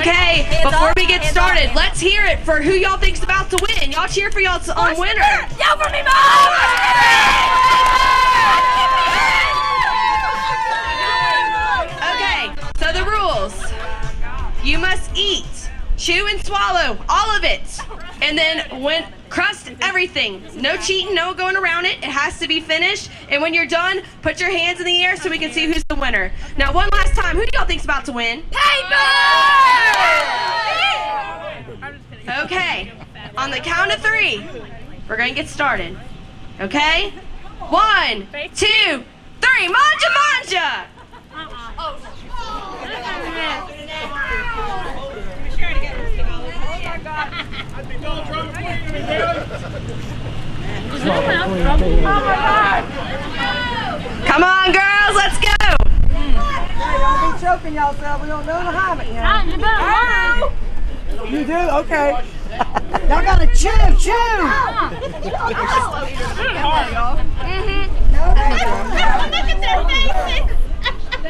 Okay, before we get started, let's hear it for who y'all think's about to win. Y'all cheer for y'all's winner. Yell for me, Mom! Okay, so the rules. You must eat, chew and swallow all of it. And then crust everything. No cheating, no going around it. It has to be finished. And when you're done, put your hands in the air so we can see who's the winner. Now, one last time, who do y'all think's about to win? Paper! Okay, on the count of 3, we're going to get started. Okay? 1, 2, 3, manja manja! Come on, girls, let's go! Y'all be choking yourself. We don't know the habit, you know. You do? Okay. Y'all gotta chew.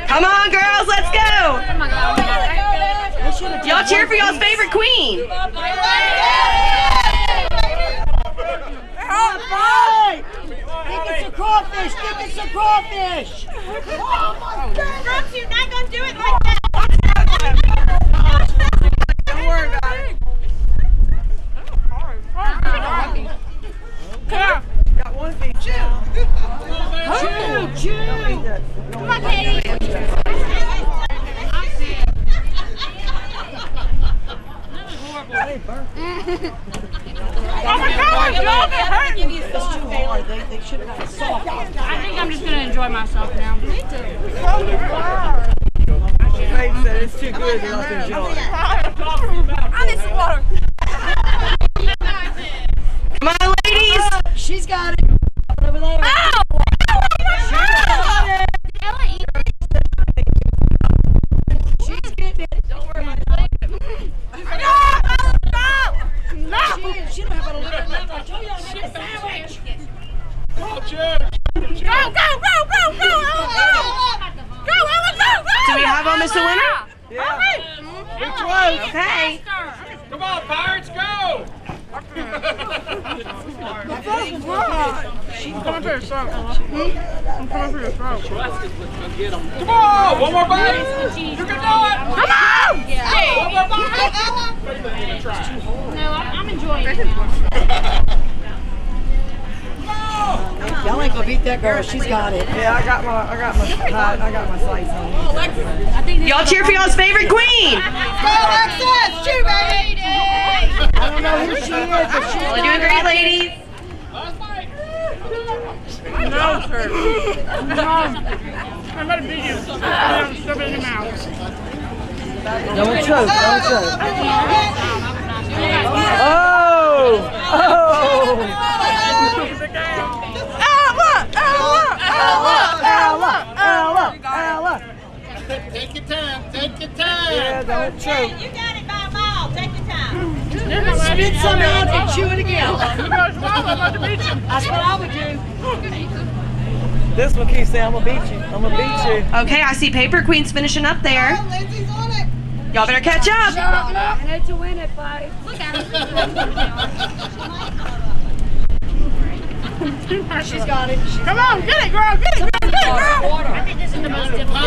Come on, girls, let's go! Y'all cheer for y'all's favorite queen! Think it's a crawfish! Oh my God! Brooks, you're not going to do it like that. Don't worry about it. Got one feet. Chew! Come on, Katie. Oh my God, y'all been hurting. It's too hard. They should have got soft. I think I'm just going to enjoy myself now. Me too. Faith said it's too good. They're not to enjoy. I need some water. Come on, ladies! She's got it. Over there. Ow! She's getting it. Don't worry about it. She don't have a little left. I told you I made a sandwich. Do we have almost a winner? Yeah. We're close. Okay. Come on, Pirates, go! I'm coming for your throat. I'm coming for your throat. Come on, one more bite! You can do it! Come on! One more bite! No, I'm enjoying it now. Y'all ain't gonna beat that girl. She's got it. Yeah, I got my slice on. Y'all cheer for y'all's favorite queen! Go, Alexis! Chew, baby! I don't know who she is, but she's Y'all are doing great, ladies. No, sir. No. I'm going to beat you. I'm stuff it in your mouth. Don't choke. Oh! Ella! Take your time. Yeah, don't choke. You got it by a mile. Take your time. Spit some out and chew it again. I'm going to beat you. That's what I would do. This one keeps saying, I'm gonna beat you. Okay, I see Paper Queen's finishing up there. Oh, Lindsay's on it. Y'all better catch up. I need to win it, buddy. Look at her. She's got it. Come on, get it, girl. Get it, girl. I think this is the most difficult.